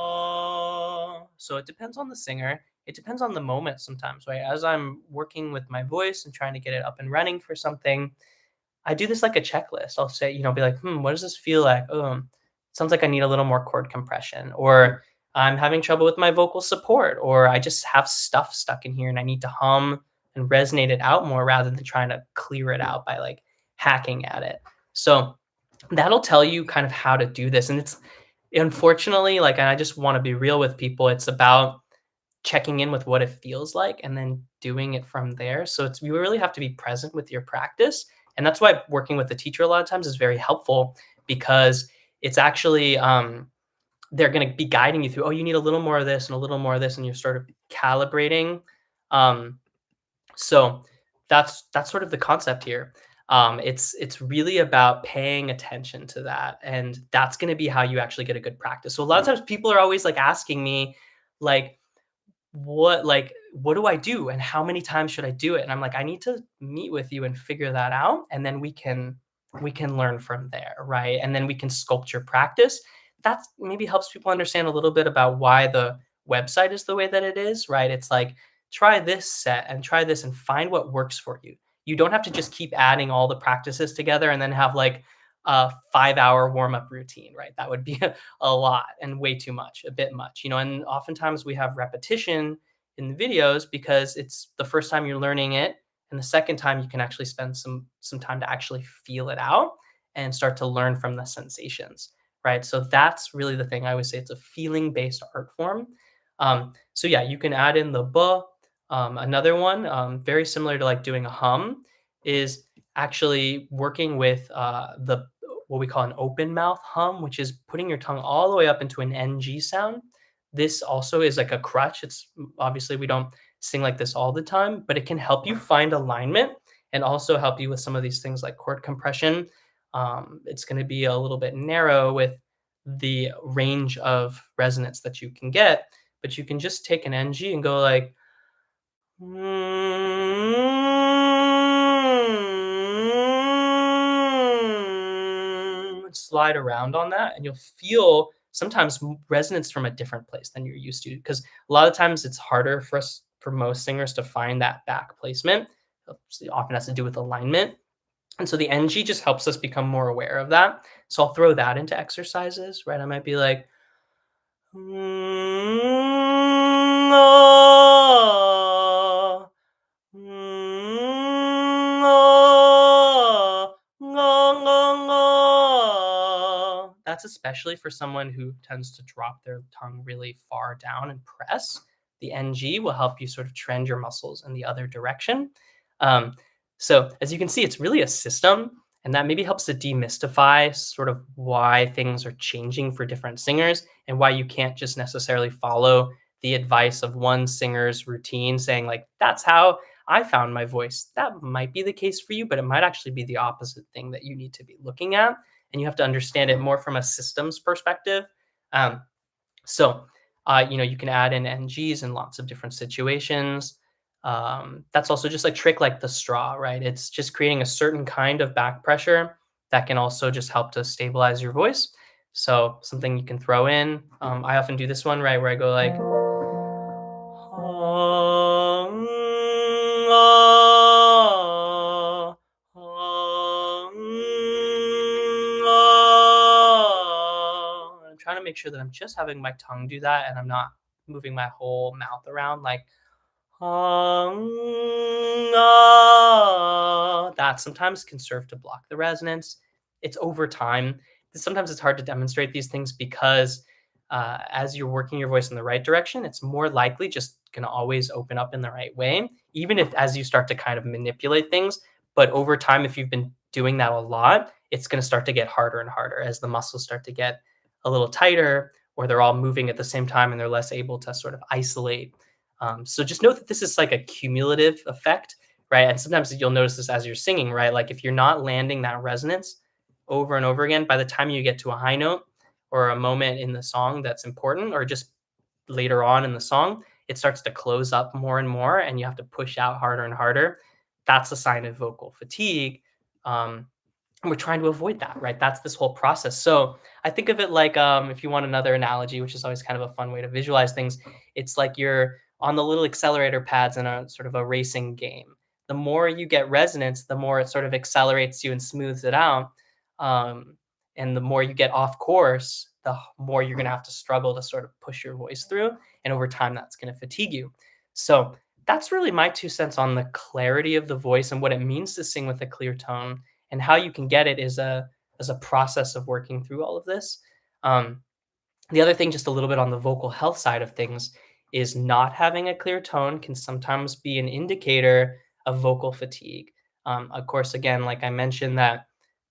So it depends on the singer. It depends on the moment sometimes, right? As I'm working with my voice and trying to get it up and running for something, I do this like a checklist. I'll say, be like, what does this feel like? Oh, sounds like I need a little more chord compression, or I'm having trouble with my vocal support, or I just have stuff stuck in here and I need to hum and resonate it out more rather than trying to clear it out by like hacking at it. So that'll tell you kind of how to do this. And it's unfortunately like, and I just want to be real with people, it's about checking in with what it feels like and then doing it from there. So it's you really have to be present with your practice. And that's why working with the teacher a lot of times is very helpful because it's actually they're going to be guiding you through, oh, you need a little more of this and a little more of this, and you're sort of calibrating. Um, so that's sort of the concept here. It's really about paying attention to that, and that's going to be how you actually get a good practice. So a lot of times people are always like asking me, like, what do I do and how many times should I do it? And I'm like, I need to meet with you and figure that out, and then we can learn from there, right? And then we can sculpt your practice. That maybe helps people understand a little bit about why the website is the way that it is, right? It's like, try this set and try this and find what works for you. You don't have to just keep adding all the practices together and then have like a 5-hour warm up routine, right? That would be a lot and way too much, a bit much, and oftentimes we have repetition in the videos because it's the first time you're learning it, and the second time you can actually spend some time to actually feel it out and start to learn from the sensations, right? So that's really the thing. I would say it's a feeling based art form. So yeah, you can add in the buh. Another one, very similar to like doing a hum, is actually working with the what we call an open mouth hum, which is putting your tongue all the way up into an NG sound. This also is like a crutch. It's obviously we don't sing like this all the time, but it can help you find alignment and also help you with some of these things like chord compression. It's going to be a little bit narrow with the range of resonance that you can get, but you can just take an NG and go like, slide around on that, and you'll feel sometimes resonance from a different place than you're used to. Because a lot of times it's harder for most singers to find that back placement. It often has to do with alignment. And so the NG just helps us become more aware of that. So I'll throw that into exercises, right? I might be like, ah, ah, ah. That's especially for someone who tends to drop their tongue really far down and press. The NG will help you sort of trend your muscles in the other direction. Um, so as you can see, it's really a system, and that maybe helps to demystify sort of why things are changing for different singers and why you can't just necessarily follow the advice of one singer's routine saying like, that's how I found my voice. That might be the case for you, but it might actually be the opposite thing that you need to be looking at. And you have to understand it more from a systems perspective. Um, so you can add in NGs in lots of different situations. That's also just like trick like the straw, right? It's just creating a certain kind of back pressure that can also just help to stabilize your voice. So something you can throw in. I often do this one, right, where I go like, ah, I'm trying to make sure that I'm just having my tongue do that and I'm not moving my whole mouth around like that sometimes can serve to block the resonance. It's over time. Sometimes it's hard to demonstrate these things because as you're working your voice in the right direction, it's more likely just going to always open up in the right way, even if as you start to kind of manipulate things. But over time, if you've been doing that a lot, it's going to start to get harder and harder as the muscles start to get a little tighter, or they're all moving at the same time and they're less able to sort of isolate. So just know that this is like a cumulative effect, right? And sometimes you'll notice this as you're singing, right? Like if you're not landing that resonance over and over again, by the time you get to a high note or a moment in the song that's important, or just later on in the song, it starts to close up more and more, and you have to push out harder and harder. That's a sign of vocal fatigue. And we're trying to avoid that, right? That's this whole process. So I think of it like if you want another analogy, which is always kind of a fun way to visualize things, it's like you're on the little accelerator pads in a sort of a racing game. The more you get resonance, the more it sort of accelerates you and smooths it out. And the more you get off course, the more you're going to have to struggle to sort of push your voice through. And over time, that's going to fatigue you. So that's really my 2 cents on the clarity of the voice and what it means to sing with a clear tone, and how you can get it is as a process of working through all of this. Um, the other thing, just a little bit on the vocal health side of things, is not having a clear tone can sometimes be an indicator of vocal fatigue. Of course, again, like I mentioned, that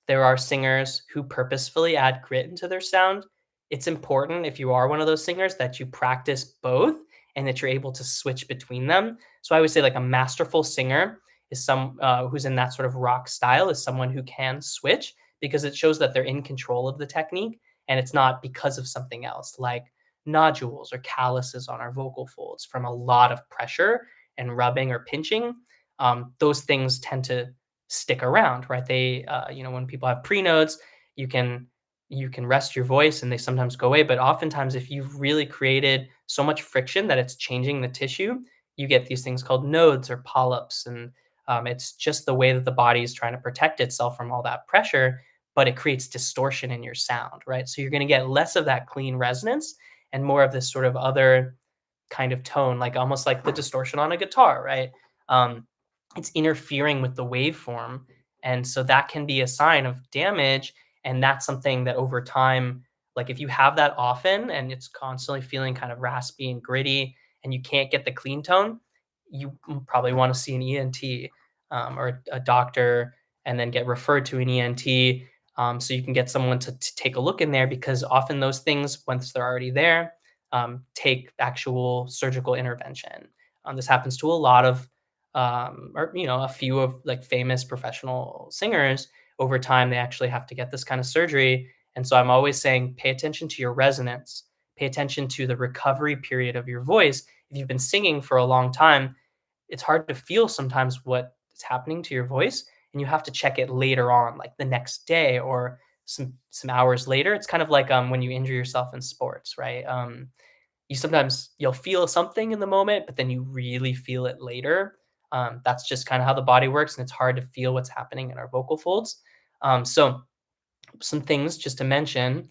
there are singers who purposefully add grit into their sound. It's important, if you are one of those singers, that you practice both and that you're able to switch between them. So I would say like a masterful singer is some who's in that sort of rock style, is someone who can switch, because it shows that they're in control of the technique and it's not because of something else like nodules or calluses on our vocal folds from a lot of pressure and rubbing or pinching. Those things tend to stick around, right? When people have prenodes, you can you can rest your voice and they sometimes go away. But oftentimes, if you've really created so much friction that it's changing the tissue, you get these things called nodes or polyps. And it's just the way that the body is trying to protect itself from all that pressure, but it creates distortion in your sound, right? So you're going to get less of that clean resonance and more of this sort of other kind of tone, like almost like the distortion on a guitar, right? Um, it's interfering with the waveform. And so that can be a sign of damage. And that's something that over time, like if you have that often and it's constantly feeling kind of raspy and gritty and you can't get the clean tone, you probably want to see an ENT or a doctor and then get referred to an ENT so you can get someone to take a look in there because often those things, once they're already there, take actual surgical intervention. This happens to a lot of, or a few of like famous professional singers. Over time, they actually have to get this kind of surgery. And so I'm always saying, pay attention to your resonance, pay attention to the recovery period of your voice. If you've been singing for a long time, it's hard to feel sometimes what is happening to your voice, and you have to check it later on, like the next day or some hours later. It's kind of like when you injure yourself in sports, right? You'll feel something in the moment, but then you really feel it later. That's just kind of how the body works, and it's hard to feel what's happening in our vocal folds. So some things just to mention: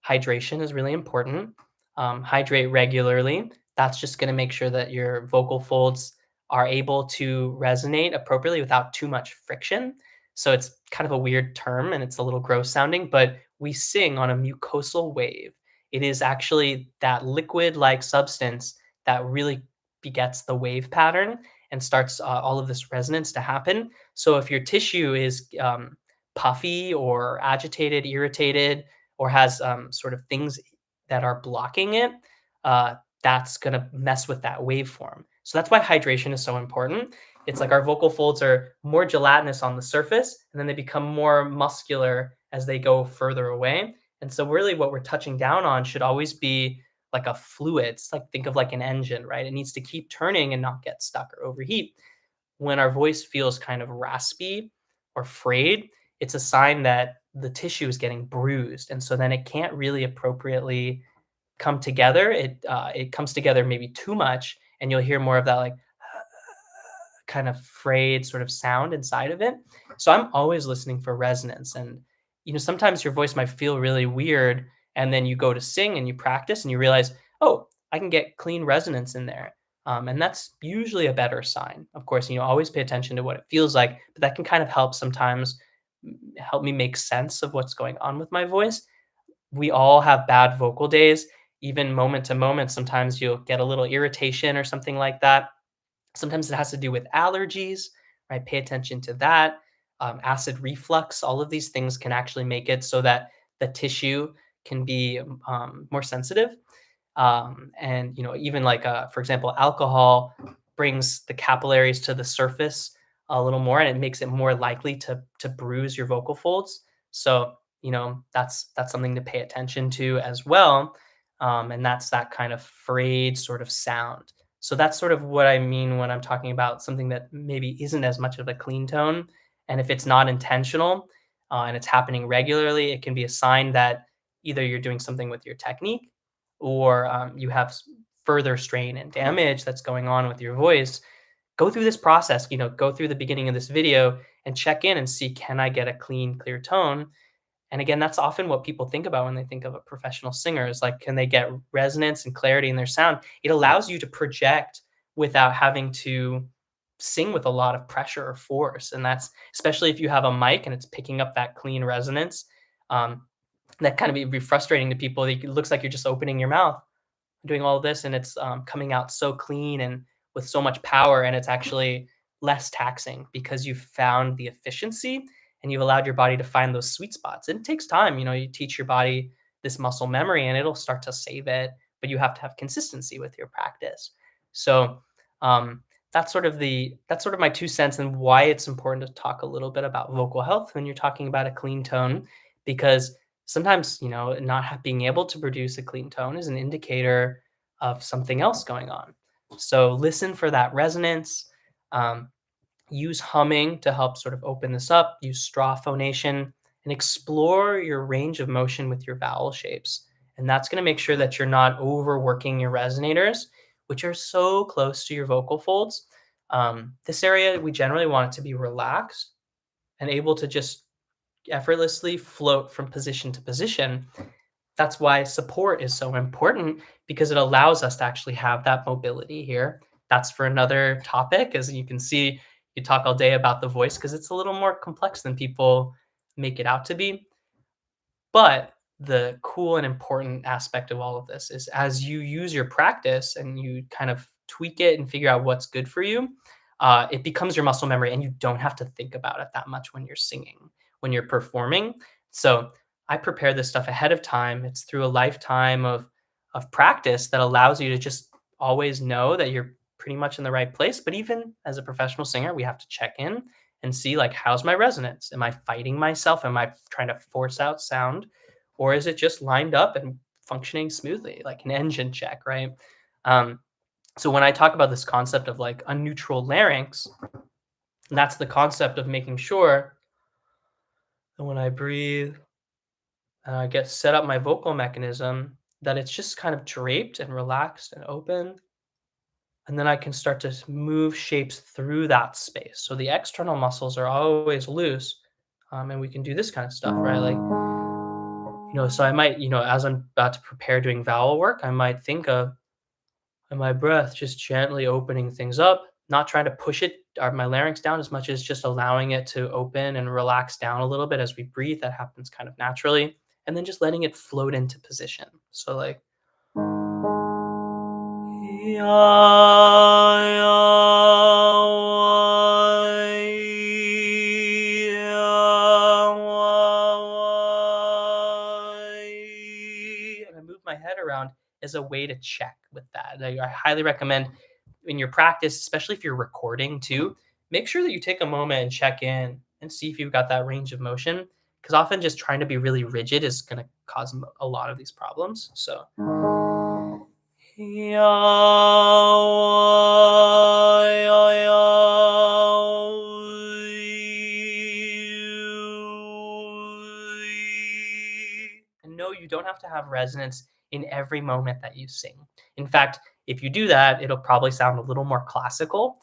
hydration is really important. Hydrate regularly. That's just going to make sure that your vocal folds are able to resonate appropriately without too much friction. So it's kind of a weird term and it's a little gross sounding, but we sing on a mucosal wave. It is actually that liquid like substance that really begets the wave pattern and starts all of this resonance to happen. So if your tissue is puffy or agitated, irritated, or has sort of things that are blocking it, uh, that's going to mess with that waveform. So that's why hydration is so important. It's like our vocal folds are more gelatinous on the surface, and then they become more muscular as they go further away. And so, really, what we're touching down on should always be like a fluid. It's like think of like an engine, right? It needs to keep turning and not get stuck or overheat. When our voice feels kind of raspy or frayed, it's a sign that the tissue is getting bruised, and so then it can't really appropriately come together. It comes together maybe too much, and you'll hear more of that like kind of frayed sort of sound inside of it. So I'm always listening for resonance, and sometimes your voice might feel really weird, and then you go to sing and you practice and you realize, oh, I can get clean resonance in there. And that's usually a better sign. Of course, always pay attention to what it feels like, but that can kind of help sometimes help me make sense of what's going on with my voice. We all have bad vocal days, even moment to moment. Sometimes you'll get a little irritation or something like that. Sometimes it has to do with allergies, right? Pay attention to that. Acid reflux, all of these things can actually make it so that the tissue can be more sensitive. And even like for example, alcohol brings the capillaries to the surface a little more, and it makes it more likely to bruise your vocal folds. So that's something to pay attention to as well. And that's that kind of frayed sort of sound. So that's sort of what I mean when I'm talking about something that maybe isn't as much of a clean tone. And if it's not intentional and it's happening regularly, it can be a sign that either you're doing something with your technique or you have further strain and damage that's going on with your voice. Go through this process, go through the beginning of this video and check in and see, can I get a clean, clear tone? And again, that's often what people think about when they think of a professional singer is like, can they get resonance and clarity in their sound? It allows you to project without having to sing with a lot of pressure or force. And that's especially if you have a mic and it's picking up that clean resonance. Um, that kind of be frustrating to people. It looks like you're just opening your mouth doing all of this and it's coming out so clean and with so much power, and it's actually less taxing because you've found the efficiency and you've allowed your body to find those sweet spots. And it takes time. You teach your body this muscle memory and it'll start to save it, but you have to have consistency with your practice. So um, that's sort of my 2 cents and why it's important to talk a little bit about vocal health when you're talking about a clean tone, because Sometimes, not being able to produce a clean tone is an indicator of something else going on. So listen for that resonance. Um, Use humming to help sort of open this up. Use straw phonation and explore your range of motion with your vowel shapes. And that's going to make sure that you're not overworking your resonators, which are so close to your vocal folds. This area, we generally want it to be relaxed and able to just effortlessly float from position to position. That's why support is so important because it allows us to actually have that mobility here. That's for another topic. As you can see, you talk all day about the voice because it's a little more complex than people make it out to be. But the cool and important aspect of all of this is as you use your practice and you kind of tweak it and figure out what's good for you, it becomes your muscle memory and you don't have to think about it that much when you're singing, when you're performing. So I prepare this stuff ahead of time. It's through a lifetime of practice that allows you to just always know that you're pretty much in the right place. But even as a professional singer, we have to check in and see like how's my resonance? Am I fighting myself? Am I trying to force out sound? Or is it just lined up and functioning smoothly, like an engine check, right? Um, so when I talk about this concept of like a neutral larynx, that's the concept of making sure that when I breathe and I get set up my vocal mechanism, that it's just kind of draped and relaxed and open. And then I can start to move shapes through that space. So the external muscles are always loose. And we can do this kind of stuff, right? Like, so I might, as I'm about to prepare doing vowel work, I might think of my breath just gently opening things up, not trying to push it or my larynx down as much as just allowing it to open and relax down a little bit as we breathe. That happens kind of naturally. And then just letting it float into position. So like, and I move my head around as a way to check with that. I highly recommend in your practice, especially if you're recording too, make sure that you take a moment and check in and see if you've got that range of motion. Because often just trying to be really rigid is going to cause a lot of these problems. So and no, you don't have to have resonance in every moment that you sing. In fact, if you do that, it'll probably sound a little more classical.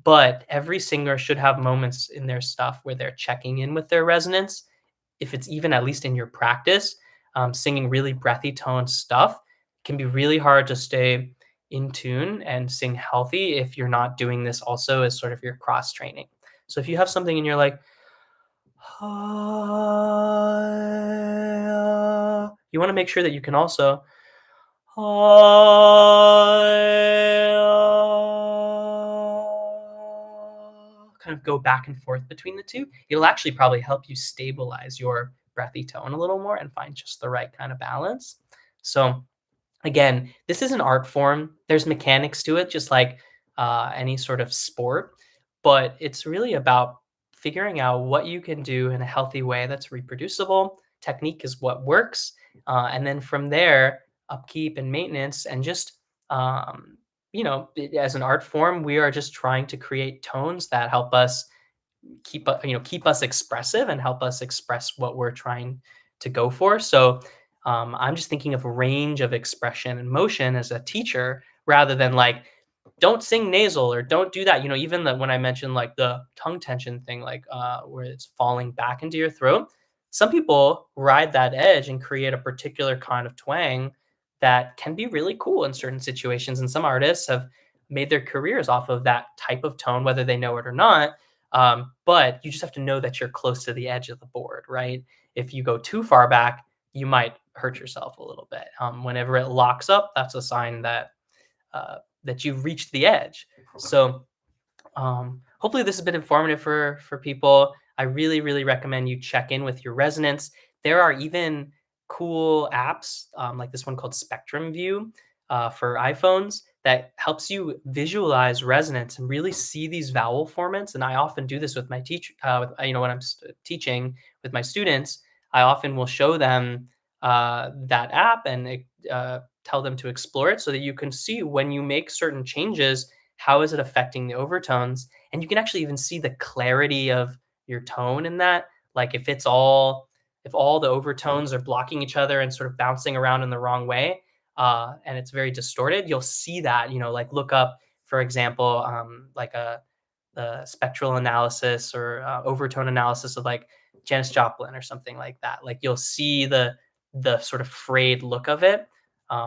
But every singer should have moments in their stuff where they're checking in with their resonance. If it's even at least in your practice, singing really breathy tone stuff can be really hard to stay in tune and sing healthy if you're not doing this also as sort of your cross training. So if you have something and you're like, you want to make sure that you can also kind of go back and forth between the two. It'll actually probably help you stabilize your breathy tone a little more and find just the right kind of balance. So again, this is an art form. There's mechanics to it, just like any sort of sport, but it's really about figuring out what you can do in a healthy way that's reproducible. Technique is what works. And then from there, upkeep and maintenance, and just, as an art form, we are just trying to create tones that help us keep us expressive and help us express what we're trying to go for. So I'm just thinking of a range of expression and motion as a teacher rather than like don't sing nasal or don't do that. Even when I mentioned like the tongue tension thing, like where it's falling back into your throat, some people ride that edge and create a particular kind of twang that can be really cool in certain situations. And some artists have made their careers off of that type of tone, whether they know it or not. But you just have to know that you're close to the edge of the board, right? If you go too far back, you might hurt yourself a little bit. Whenever it locks up, that's a sign that you've reached the edge. So hopefully this has been informative for people. I really, really recommend you check in with your resonance. There are even cool apps like this one called Spectrum View for iPhones that helps you visualize resonance and really see these vowel formants. And I often do this with my when I'm teaching with my students. I often will show them that app and tell them to explore it so that you can see when you make certain changes, how is it affecting the overtones? And you can actually even see the clarity of your tone in that. Like if all the overtones are blocking each other and sort of bouncing around in the wrong way, and it's very distorted, you'll see that, like look up, for example, like the spectral analysis or overtone analysis of like Janis Joplin or something like that. Like you'll see the sort of frayed look of it.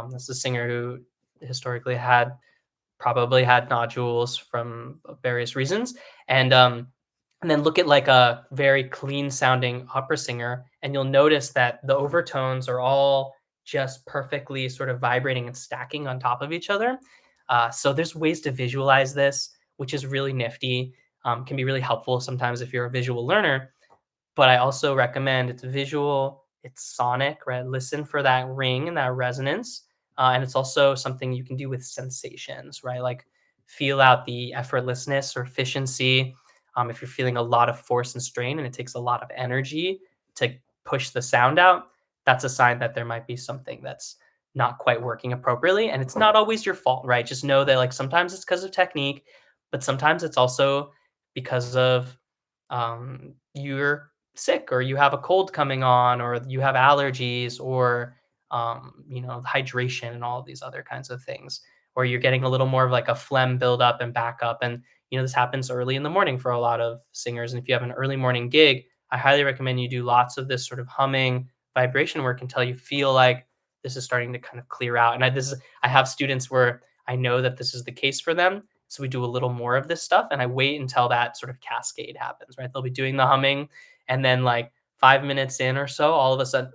This is a singer who historically probably had nodules from various reasons, and and then look at like a very clean sounding opera singer, and you'll notice that the overtones are all just perfectly sort of vibrating and stacking on top of each other. So there's ways to visualize this, which is really nifty. Can be really helpful sometimes if you're a visual learner, but I also recommend it's visual, it's sonic, right? Listen for that ring and that resonance. And it's also something you can do with sensations, right? Like feel out the effortlessness or efficiency. If you're feeling a lot of force and strain and it takes a lot of energy to push the sound out, that's a sign that there might be something that's not quite working appropriately. And it's not always your fault, right? Just know that like sometimes it's because of technique, but sometimes it's also because of you're sick or you have a cold coming on or you have allergies or hydration and all of these other kinds of things, or you're getting a little more of like a phlegm buildup and backup. And this happens early in the morning for a lot of singers, and if you have an early morning gig, I highly recommend you do lots of this sort of humming vibration work until you feel like this is starting to kind of clear out. And I have students where I know that this is the case for them, so we do a little more of this stuff and I wait until that sort of cascade happens, right? They'll be doing the humming, and then like 5 minutes in or so, all of a sudden,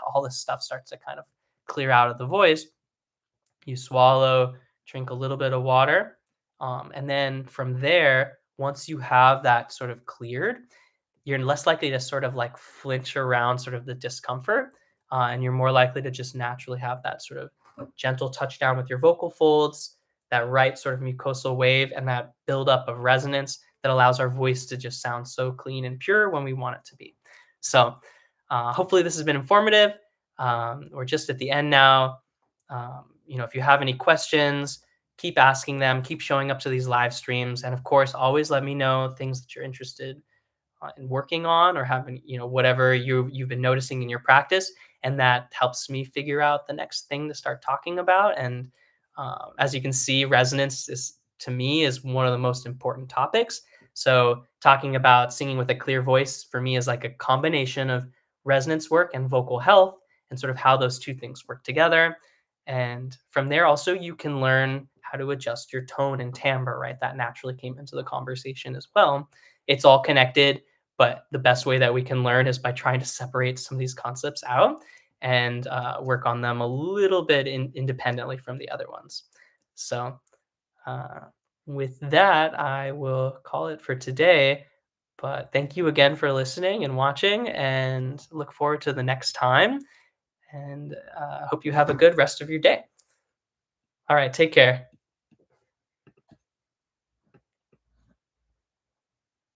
all this stuff starts to kind of clear out of the voice. You swallow, drink a little bit of water. And then from there, once you have that sort of cleared, you're less likely to sort of like flinch around sort of the discomfort. And you're more likely to just naturally have that sort of gentle touchdown with your vocal folds, that right sort of mucosal wave, and that buildup of resonance that allows our voice to just sound so clean and pure when we want it to be. So hopefully this has been informative. We're just at the end now. If you have any questions, keep asking them, keep showing up to these live streams. And of course, always let me know things that you're interested in working on or having, whatever you've been noticing in your practice. And that helps me figure out the next thing to start talking about. And as you can see, resonance is, to me, is one of the most important topics. So talking about singing with a clear voice for me is like a combination of resonance work and vocal health, and sort of how those two things work together. And from there, also, you can learn how to adjust your tone and timbre, right? That naturally came into the conversation as well. It's all connected, but the best way that we can learn is by trying to separate some of these concepts out and work on them a little bit independently from the other ones. So, uh, with that, I will call it for today. But thank you again for listening and watching, and look forward to the next time. And hope you have a good rest of your day. All right, take care.